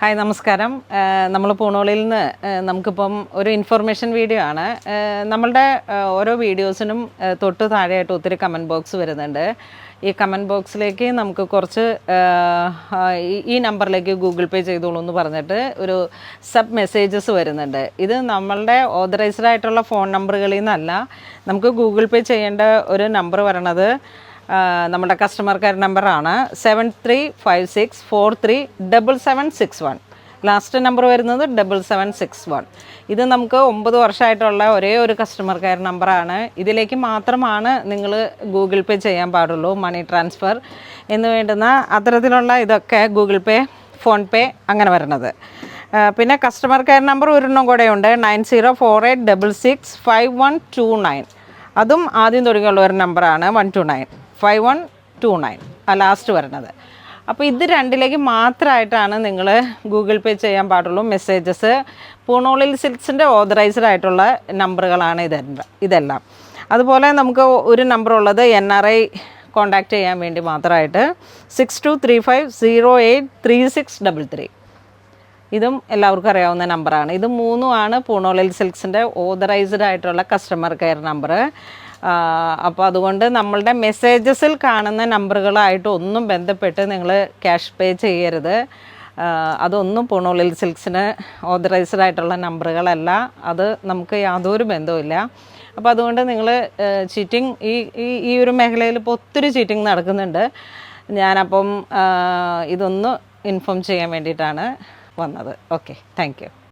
Hi നമസ്കാരം. നമ്മൾ പൂണോളിൽ നിന്ന് നമുക്കിപ്പം ഒരു ഇൻഫർമേഷൻ വീഡിയോ ആണ്. നമ്മളുടെ ഓരോ വീഡിയോസിനും തൊട്ട് താഴെയായിട്ട് ഒത്തിരി കമൻറ്റ് ബോക്സ് വരുന്നുണ്ട്. ഈ കമൻറ്റ് ബോക്സിലേക്ക് നമുക്ക് കുറച്ച് ഈ നമ്പറിലേക്ക് ഗൂഗിൾ പേ ചെയ്തോളൂ എന്ന് പറഞ്ഞിട്ട് ഒരു സബ് മെസ്സേജസ് വരുന്നുണ്ട്. ഇത് നമ്മളുടെ ഓതറൈസ്ഡ് ആയിട്ടുള്ള ഫോൺ നമ്പറുകളിൽ നിന്നല്ല. നമുക്ക് ഗൂഗിൾ പേ ചെയ്യേണ്ട ഒരു നമ്പർ പറയണത് നമ്മുടെ കസ്റ്റമർ കെയർ നമ്പറാണ് 7356437761. ലാസ്റ്റ് നമ്പർ വരുന്നത് 7761. ഇത് നമുക്ക് 9 വർഷമായിട്ടുള്ള ഒരേ ഒരു കസ്റ്റമർ കെയർ നമ്പറാണ്. ഇതിലേക്ക് മാത്രമാണ് നിങ്ങൾ ഗൂഗിൾ പേ ചെയ്യാൻ പാടുള്ളൂ. മണി ട്രാൻസ്ഫർ എന്ന് വേണ്ടുന്ന അത്തരത്തിലുള്ള ഇതൊക്കെ ഗൂഗിൾ പേ, ഫോൺ പേ അങ്ങനെ വരുന്നത്. പിന്നെ കസ്റ്റമർ കെയർ നമ്പർ ഒരെണ്ണം കൂടെയുണ്ട്, 9048665129. അതും ആദ്യം തുടങ്ങിയുള്ള ഒരു നമ്പറാണ് 5129 ലാസ്റ്റ് വരുന്നത്. അപ്പോൾ ഇത് രണ്ടിലേക്ക് മാത്രമായിട്ടാണ് നിങ്ങൾ ഗൂഗിൾ പേ ചെയ്യാൻ പാടുള്ളൂ. മെസ്സേജസ് പൂണോളിൽ സിൽക്സിൻ്റെ ഓതറൈസ്ഡ് ആയിട്ടുള്ള നമ്പറുകളാണ് ഇതെല്ലാം. അതുപോലെ നമുക്ക് ഒരു നമ്പറുള്ളത് NRI കോൺടാക്റ്റ് ചെയ്യാൻ വേണ്ടി മാത്രമായിട്ട് 6235083633. ഇതും എല്ലാവർക്കും അറിയാവുന്ന നമ്പറാണ്. ഇത് മൂന്നുമാണ് പൂണോളിൽ സിൽക്സിൻ്റെ ഓതറൈസ്ഡ് ആയിട്ടുള്ള കസ്റ്റമർ കെയർ നമ്പർ. അപ്പോൾ അതുകൊണ്ട് നമ്മളുടെ മെസ്സേജസിൽ കാണുന്ന നമ്പറുകളായിട്ട് ഒന്നും ബന്ധപ്പെട്ട് നിങ്ങൾ ക്യാഷ് പേ ചെയ്യരുത്. അതൊന്നും പൂണോളിൽ സിൽക്സിന് ഓതറൈസ്ഡ് ആയിട്ടുള്ള നമ്പറുകളല്ല. അത് നമുക്ക് യാതൊരു ബന്ധവുമില്ല. അപ്പോൾ അതുകൊണ്ട് നിങ്ങൾ ചീറ്റിംഗ് ഈ ഒരു മേഖലയിൽ ഇപ്പോൾ ഒത്തിരി ചീറ്റിംഗ് നടക്കുന്നുണ്ട്. ഞാനപ്പം ഇതൊന്ന് ഇൻഫോം ചെയ്യാൻ വേണ്ടിയിട്ടാണ് വന്നത്. Okay, thank you.